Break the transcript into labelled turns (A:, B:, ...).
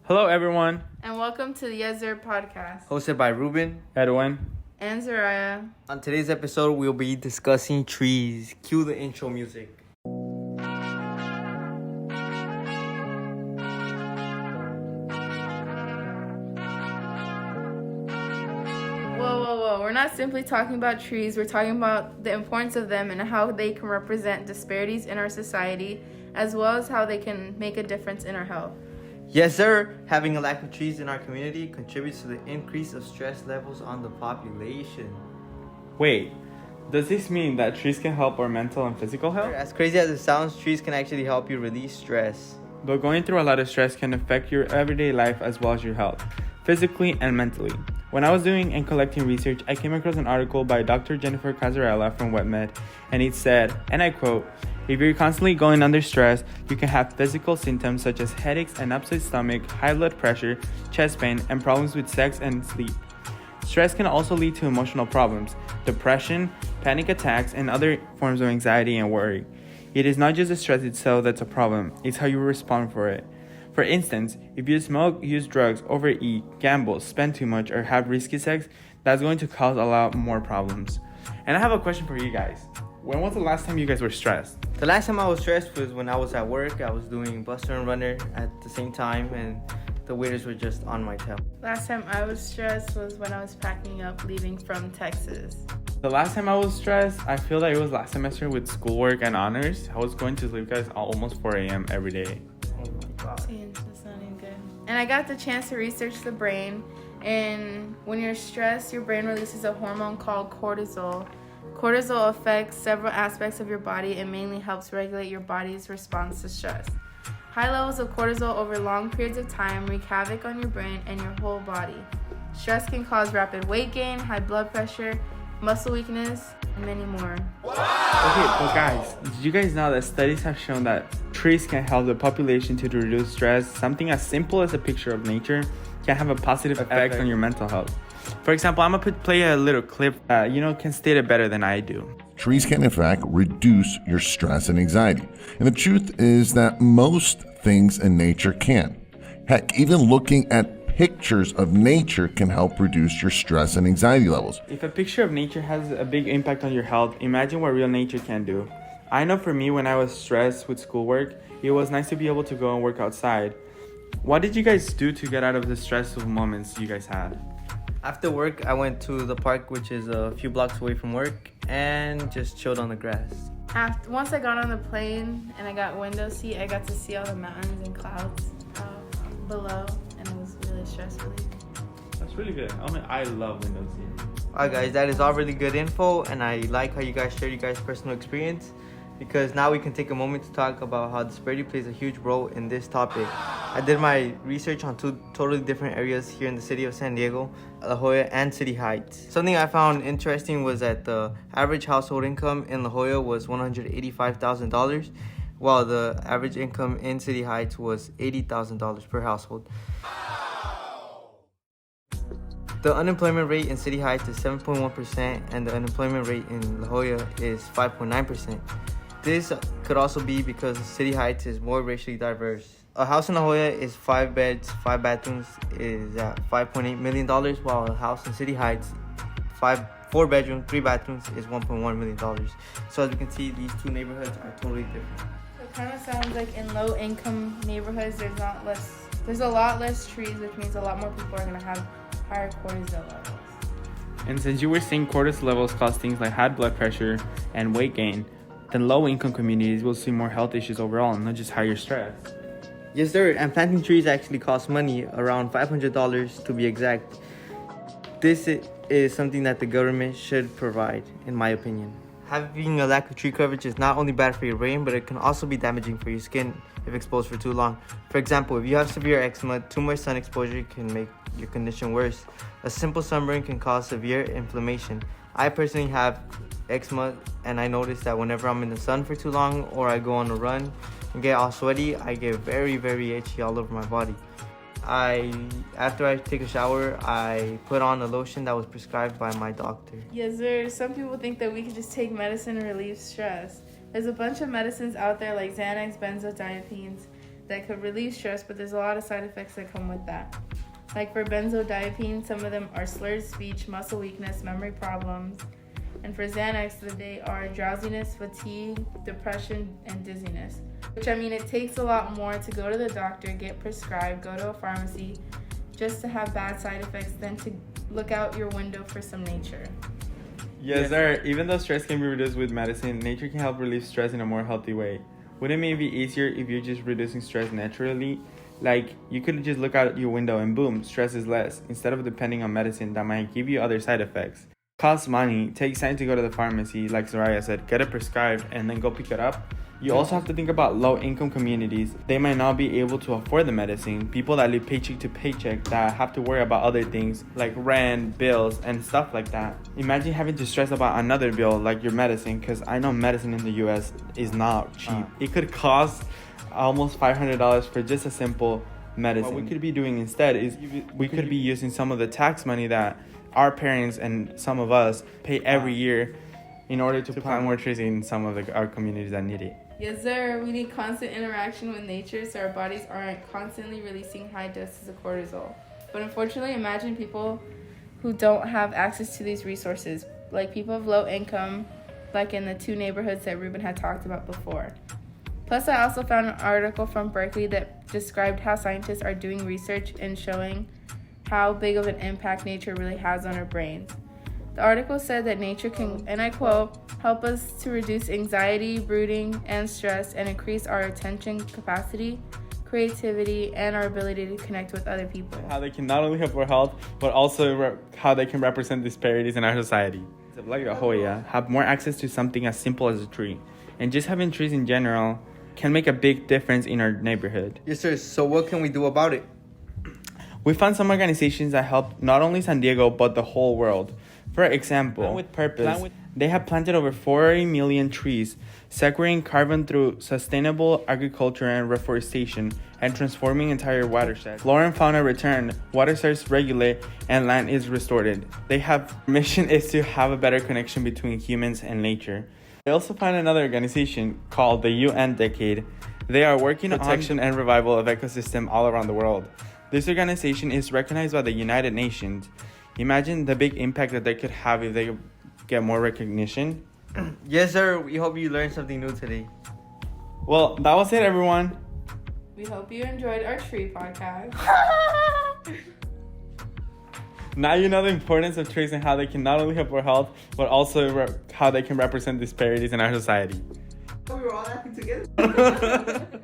A: Hello, everyone.
B: And welcome to the H.E.L.P podcast.
C: Hosted by Ruben
A: Edwin.
B: And Zoriah.
C: On today's episode, we'll be discussing trees. Cue the intro music.
B: Whoa. We're not simply talking about trees. We're talking about the importance of them and how they can represent disparities in our society, as well as how they can make a difference in our health.
C: Yes, sir. Having a lack of trees in our community contributes to the increase of stress levels on the population.
A: Wait, does this mean that trees can help our mental and physical health?
C: As crazy as it sounds, trees can actually help you release stress.
A: But going through a lot of stress can affect your everyday life as well as your health, physically and mentally. When I was doing and collecting research, I came across an article by Dr. Jennifer Casarella from WebMed, and it said, and I quote, "If you're constantly going under stress, you can have physical symptoms such as headaches, an upset stomach, high blood pressure, chest pain, and problems with sex and sleep. Stress can also lead to emotional problems, depression, panic attacks, and other forms of anxiety and worry. It is not just the stress itself that's a problem, it's how you respond for it. For instance, if you smoke, use drugs, overeat, gamble, spend too much, or have risky sex, that's going to cause a lot more problems." And I have a question for you guys. When was the last time you guys were stressed?
C: The last time I was stressed was when I was at work. I was doing Buster and Runner at the same time, and the waiters were just on my tail.
B: Last time I was stressed was when I was packing up leaving from Texas.
A: The last time I was stressed, I feel like it was last semester with schoolwork and honors. I was going to sleep, guys, almost 4 a.m. every day.
C: Oh my god.
B: See, that's not even good. And I got the chance to research the brain. And when you're stressed, your brain releases a hormone called cortisol. Cortisol affects several aspects of your body and mainly helps regulate your body's response to stress. High levels of cortisol over long periods of time wreak havoc on your brain and your whole body. Stress can cause rapid weight gain, high blood pressure, muscle weakness, and many more.
A: Okay, but guys, did you guys know that studies have shown that trees can help the population to reduce stress? Something as simple as a picture of nature can have a positive effect on your mental health. For example, I'm gonna play a little clip that can state it better than I do.
D: Trees can, in fact, reduce your stress and anxiety. And the truth is that most things in nature can. Heck, even looking at pictures of nature can help reduce your stress and anxiety levels.
A: If a picture of nature has a big impact on your health, imagine what real nature can do. I know for me, when I was stressed with schoolwork, it was nice to be able to go and work outside. What did you guys do to get out of the stressful moments you guys had?
C: After work, I went to the park, which is a few blocks away from work, and just chilled on the grass.
B: Once I got on the plane and I got window seat, I got to see all the mountains and clouds below, and it was really stress relieving.
A: That's really good. I love window seat.
C: Alright guys, that is all really good info, and I like how you guys share your guys' personal experience, because now we can take a moment to talk about how disparity plays a huge role in this topic. I did my research on two totally different areas here in the city of San Diego, La Jolla and City Heights. Something I found interesting was that the average household income in La Jolla was $185,000, while the average income in City Heights was $80,000 per household. The unemployment rate in City Heights is 7.1%, and the unemployment rate in La Jolla is 5.9%. This could also be because City Heights is more racially diverse. A house in La Jolla is 5 beds, 5 bathrooms is at $5.8 million, while a house in City Heights, 4 bedrooms, 3 bathrooms is $1.1 million. So as you can see, these two neighborhoods are totally different.
B: It kind of sounds like in low-income neighborhoods, there's a lot less trees, which means a lot more people are going to have higher cortisol levels.
A: And since you were seeing cortisol levels cause things like high blood pressure and weight gain, then low-income communities will see more health issues overall, and not just higher stress.
C: Yes, sir. And planting trees actually costs money, around $500 to be exact. This is something that the government should provide, in my opinion. Having a lack of tree coverage is not only bad for your brain, but it can also be damaging for your skin if exposed for too long. For example, if you have severe eczema, too much sun exposure can make your condition worse. A simple sunburn can cause severe inflammation. I personally have eczema, and I notice that whenever I'm in the sun for too long or I go on a run and get all sweaty, I get very, very itchy all over my body. After I take a shower, I put on a lotion that was prescribed by my doctor.
B: Yes, sir. Some people think that we can just take medicine and relieve stress. There's a bunch of medicines out there like Xanax, benzodiazepines, that could relieve stress, but there's a lot of side effects that come with that. Like for benzodiazepines, some of them are slurred speech, muscle weakness, memory problems. And for Xanax, they are drowsiness, fatigue, depression, and dizziness. Which, I mean, it takes a lot more to go to the doctor, get prescribed, go to a pharmacy, just to have bad side effects than to look out your window for some nature.
A: Yes, sir. Even though stress can be reduced with medicine, nature can help relieve stress in a more healthy way. Wouldn't it be easier if you're just reducing stress naturally? Like, you could just look out your window and boom, stress is less, instead of depending on medicine that might give you other side effects. Costs money, takes time to go to the pharmacy, like Zoriah said, get it prescribed, and then go pick it up. You also have to think about low-income communities. They might not be able to afford the medicine. People that live paycheck to paycheck that have to worry about other things like rent, bills, and stuff like that. Imagine having to stress about another bill like your medicine, because I know medicine in the US is not cheap. It could cost almost $500 for just a simple medicine. What we could be doing instead is we could be using some of the tax money that our parents and some of us pay every year in order to plant more trees in some of our communities that need it.
B: Yes, sir. We need constant interaction with nature so our bodies aren't constantly releasing high doses of cortisol. But unfortunately, imagine people who don't have access to these resources, like people of low income, like in the 2 neighborhoods that Ruben had talked about before. Plus, I also found an article from Berkeley that described how scientists are doing research and showing how big of an impact nature really has on our brains. The article said that nature can, and I quote, help us to reduce anxiety, brooding, and stress, and increase our attention capacity, creativity, and our ability to connect with other people.
A: How they can not only help our health, but also how they can represent disparities in our society. Like La Jolla, have more access to something as simple as a tree. And just having trees in general can make a big difference in our neighborhood.
C: Yes, sir. So what can we do about it?
A: We found some organizations that help not only San Diego, but the whole world. For example, Plan with Purpose, they have planted over 40 million trees, sequestering carbon through sustainable agriculture and reforestation, and transforming entire watersheds. Flora and fauna return, water starts regulate, and land is restored. They have mission is to have a better connection between humans and nature. I also found another organization called the UN Decade. They are working on protection and revival of ecosystem all around the world. This organization is recognized by the United Nations. Imagine the big impact that they could have if they get more recognition.
C: Yes, sir. We hope you learned something new today.
A: Well, that was it, everyone.
B: We hope you enjoyed our tree podcast.
A: Now you know the importance of trees and how they can not only help our health, but also how they can represent disparities in our society.
C: We were all laughing together.